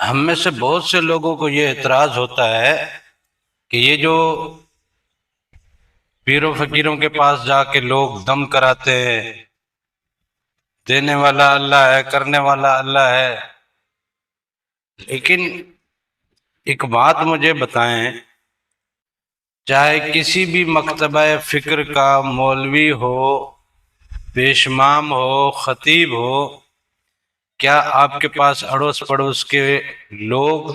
ہم میں سے بہت سے لوگوں کو یہ اعتراض ہوتا ہے کہ یہ جو پیروں فقیروں کے پاس جا کے لوگ دم کراتے ہیں، دینے والا اللہ ہے، کرنے والا اللہ ہے، لیکن ایک بات مجھے بتائیں، چاہے کسی بھی مکتبہ فکر کا مولوی ہو، پیشمام ہو، خطیب ہو، کیا آپ کے پاس اڑوس پڑوس کے لوگ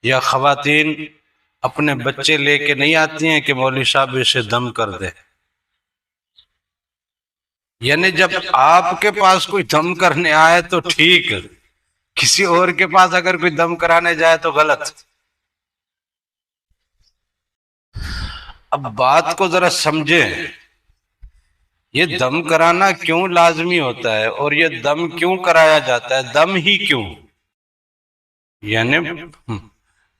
یا خواتین اپنے بچے لے کے نہیں آتی ہیں کہ مولوی صاحب اسے دم کر دے؟ یعنی جب آپ کے پاس کوئی دم کرنے آئے تو ٹھیک، کسی اور کے پاس اگر کوئی دم کرانے جائے تو غلط۔ اب بات کو ذرا سمجھیں، یہ دم کرانا کیوں لازمی ہوتا ہے اور یہ دم کیوں کرایا جاتا ہے؟ دم ہی کیوں؟ یعنی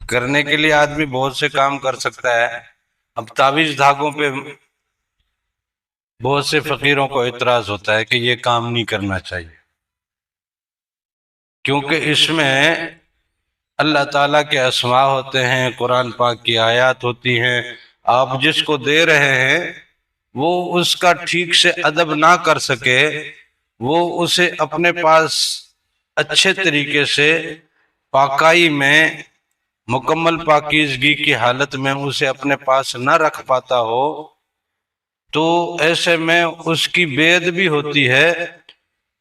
کرنے کے لیے آدمی بہت سے کام کر سکتا ہے۔ اب تعویذ دھاگوں پہ بہت سے فقیروں کو اعتراض ہوتا ہے کہ یہ کام نہیں کرنا چاہیے، کیونکہ اس میں اللہ تعالیٰ کے اسماء ہوتے ہیں، قرآن پاک کی آیات ہوتی ہیں، آپ جس کو دے رہے ہیں وہ اس کا ٹھیک سے ادب نہ کر سکے، وہ اسے اپنے پاس اچھے طریقے سے پاکائی میں، مکمل پاکیزگی کی حالت میں اسے اپنے پاس نہ رکھ پاتا ہو، تو ایسے میں اس کی بے ادبی ہوتی ہے،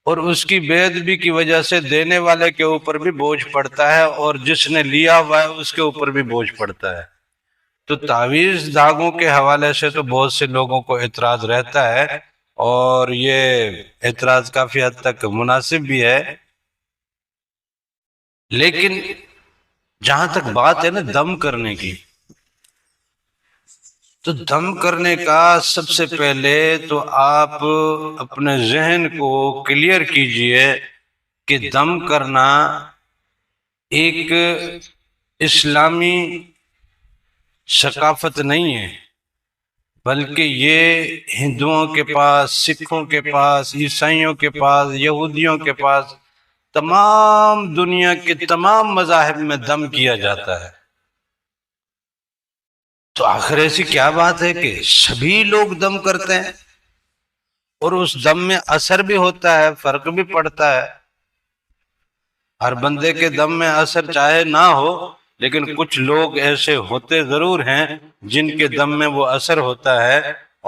اور اس کی بے ادبی کی وجہ سے دینے والے کے اوپر بھی بوجھ پڑتا ہے اور جس نے لیا ہوا ہے اس کے اوپر بھی بوجھ پڑتا ہے۔ تو تعویذ دھاگوں کے حوالے سے تو بہت سے لوگوں کو اعتراض رہتا ہے، اور یہ اعتراض کافی حد تک مناسب بھی ہے، لیکن جہاں تک بات ہے نا دم کرنے کی، تو دم کرنے کا سب سے پہلے تو آپ اپنے ذہن کو کلیئر کیجئے کہ دم کرنا ایک اسلامی ثقافت نہیں ہے، بلکہ یہ ہندوؤں کے پاس، سکھوں کے پاس، عیسائیوں کے پاس، یہودیوں کے پاس، تمام دنیا کے تمام مذاہب میں دم کیا جاتا ہے۔ تو آخر ایسی کیا بات ہے کہ سبھی لوگ دم کرتے ہیں اور اس دم میں اثر بھی ہوتا ہے، فرق بھی پڑتا ہے؟ ہر بندے کے دم میں اثر چاہے نہ ہو، لیکن کچھ لوگ ایسے ہوتے ضرور ہیں جن کے دم میں وہ اثر ہوتا ہے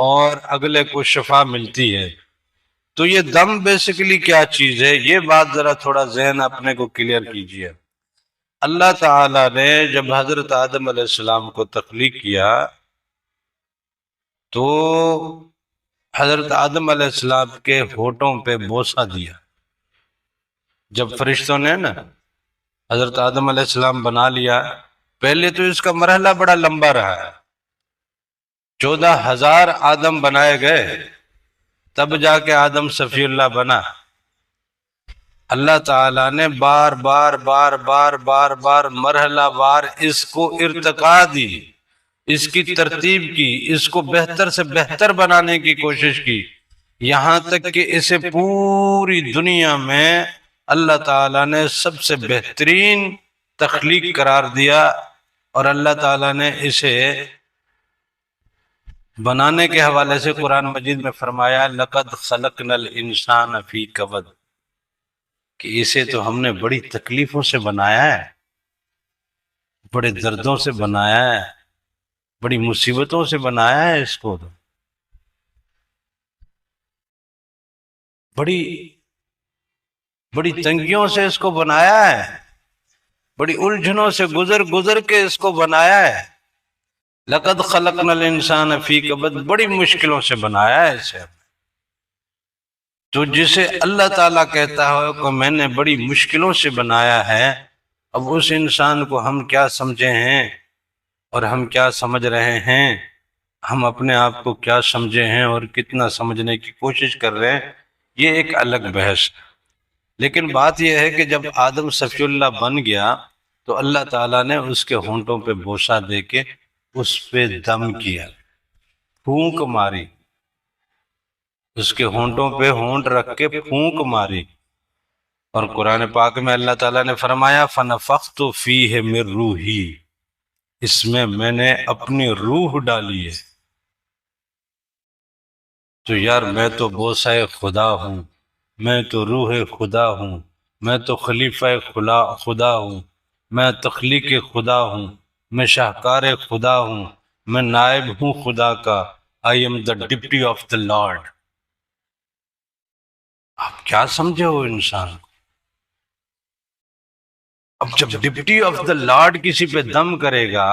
اور اگلے کو شفا ملتی ہے۔ تو یہ دم بیسیکلی کیا چیز ہے، یہ بات ذرا تھوڑا ذہن اپنے کو کلیئر کیجئے۔ اللہ تعالیٰ نے جب حضرت آدم علیہ السلام کو تخلیق کیا تو حضرت آدم علیہ السلام کے ہونٹوں پہ بوسہ دیا۔ جب فرشتوں نے نا حضرت آدم علیہ السلام بنا لیا، پہلے تو اس کا مرحلہ بڑا لمبا رہا ہے، 14,000 آدم بنائے گئے، تب جا کے آدم صفی اللہ بنا۔ اللہ تعالیٰ نے بار بار بار بار بار بار مرحلہ وار اس کو ارتقا دی، اس کی ترتیب کی، اس کو بہتر سے بہتر بنانے کی کوشش کی، یہاں تک کہ اسے پوری دنیا میں اللہ تعالیٰ نے سب سے بہترین تخلیق قرار دیا، اور اللہ تعالیٰ نے اسے بنانے کے حوالے سے قرآن مجید میں فرمایا لَقَدْ خَلَقْنَا الْإِنسَانَ فِي كَبَدٍ، کہ اسے تو ہم نے بڑی تکلیفوں سے بنایا ہے، بڑے دردوں سے بنایا ہے، بڑی مصیبتوں سے بنایا ہے، اس کو تو بڑی بڑی تنگیوں سے اس کو بنایا ہے، بڑی الجھنوں سے گزر گزر کے اس کو بنایا ہے۔ لَقَدْ خَلَقْنَا الْإِنسَانَ فِي كَبَدٍ، بڑی مشکلوں سے بنایا ہے اسے۔ تو جسے اللہ تعالیٰ کہتا ہے کہ میں نے بڑی مشکلوں سے بنایا ہے، اب اس انسان کو ہم کیا سمجھے ہیں اور ہم کیا سمجھ رہے ہیں، ہم اپنے آپ کو کیا سمجھے ہیں اور کتنا سمجھنے کی کوشش کر رہے ہیں، یہ ایک الگ بحث ہے۔ لیکن بات یہ ہے کہ جب آدم صفی اللہ بن گیا تو اللہ تعالیٰ نے اس کے ہونٹوں پہ بوسہ دے کے اس پہ دم کیا، پھونک ماری، اس کے ہونٹوں پہ ہونٹ رکھ کے پھونک ماری، اور قرآن پاک میں اللہ تعالیٰ نے فرمایا فَنَفَخْتُ فِيهِ مِن روحی، اس میں نے اپنی روح ڈالی ہے۔ تو یار میں تو بوسہ خدا ہوں، میں تو روح خدا ہوں، میں تو خلیفہ خدا ہوں، میں تخلیق خدا ہوں، میں شاہکار خدا ہوں، میں نائب ہوں خدا کا۔ I am the deputy of the lord. آپ کیا سمجھے ہو انسان کو؟ اب جب ڈپٹی آف دا لارڈ کسی پہ دم کرے گا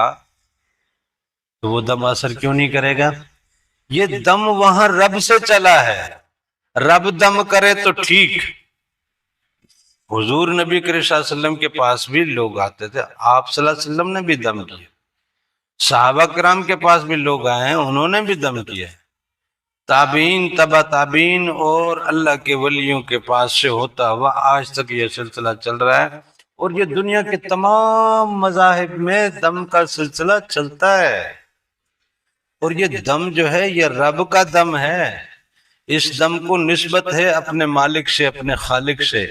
تو وہ دم اثر کیوں نہیں کرے گا؟ یہ دم وہاں رب سے چلا ہے، رب دم کرے تو ٹھیک۔ حضور نبی کریم صلی اللہ علیہ وسلم کے پاس بھی لوگ آتے تھے، آپ صلی اللہ علیہ وسلم نے بھی دم کیا، صحابہ کرام کے پاس بھی لوگ آئے ہیں، انہوں نے بھی دم کیا، تابعین تبع تابعین اور اللہ کے ولیوں کے پاس سے ہوتا ہوا آج تک یہ سلسلہ چل رہا ہے، اور یہ دنیا کے تمام مذاہب میں دم کا سلسلہ چلتا ہے۔ اور یہ دم جو ہے یہ رب کا دم ہے، اس دم کو نسبت ہے اپنے مالک سے، اپنے خالق سے،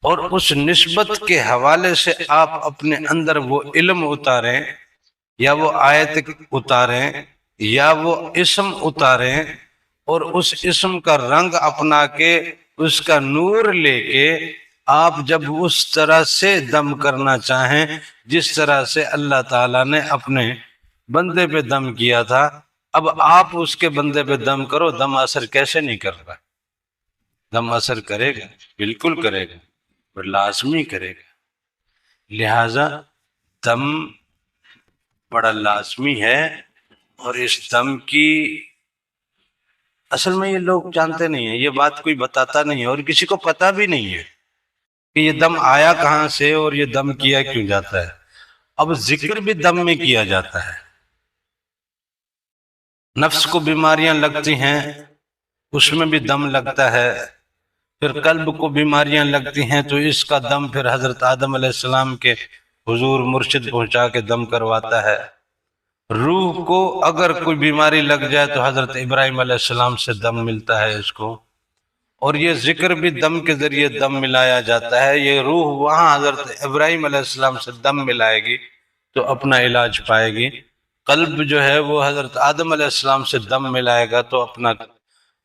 اور اس نسبت کے حوالے سے آپ اپنے اندر وہ علم اتاریں یا وہ آیت اتاریں یا وہ اسم اتاریں، اور اس اسم کا رنگ اپنا کے اس کا نور لے کے آپ جب اس طرح سے دم کرنا چاہیں جس طرح سے اللہ تعالیٰ نے اپنے بندے پہ دم کیا تھا، اب آپ اس کے بندے پہ دم کرو، دم اثر کیسے نہیں کر رہا؟ دم اثر کرے گا، بالکل کرے گا، اور لازمی کرے گا۔ لہذا دم بڑا لازمی ہے، اور اس دم کی اصل میں یہ لوگ جانتے نہیں ہیں، یہ بات کوئی بتاتا نہیں ہے، اور کسی کو پتہ بھی نہیں ہے کہ یہ دم آیا کہاں سے اور یہ دم کیا کیوں جاتا ہے۔ اب ذکر بھی دم میں کیا جاتا ہے، نفس کو بیماریاں لگتی ہیں اس میں بھی دم لگتا ہے، پھر قلب کو بیماریاں لگتی ہیں تو اس کا دم پھر حضرت آدم علیہ السلام کے حضور مرشد پہنچا کے دم کرواتا ہے۔ روح کو اگر کوئی بیماری لگ جائے تو حضرت ابراہیم علیہ السلام سے دم ملتا ہے اس کو، اور یہ ذکر بھی دم کے ذریعے دم ملایا جاتا ہے۔ یہ روح وہاں حضرت ابراہیم علیہ السلام سے دم ملائے گی تو اپنا علاج پائے گی، قلب جو ہے وہ حضرت آدم علیہ السلام سے دم ملائے گا تو اپنا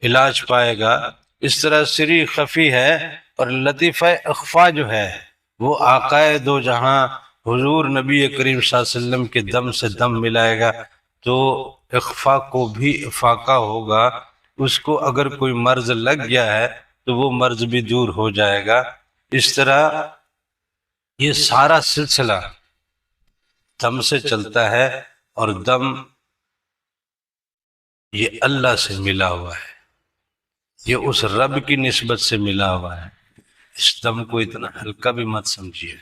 علاج پائے گا۔ اس طرح سری خفی ہے، اور لطیفہ اخفا جو ہے وہ آقا دو جہاں حضور نبی کریم صلی اللہ علیہ وسلم کے دم سے دم ملائے گا تو اخفا کو بھی افاقہ ہوگا، اس کو اگر کوئی مرض لگ گیا ہے تو وہ مرض بھی دور ہو جائے گا۔ اس طرح یہ سارا سلسلہ دم سے چلتا ہے، اور دم یہ اللہ سے ملا ہوا ہے، یہ اس رب کی نسبت سے ملا ہوا ہے۔ اس دم کو اتنا ہلکا بھی مت سمجھیے۔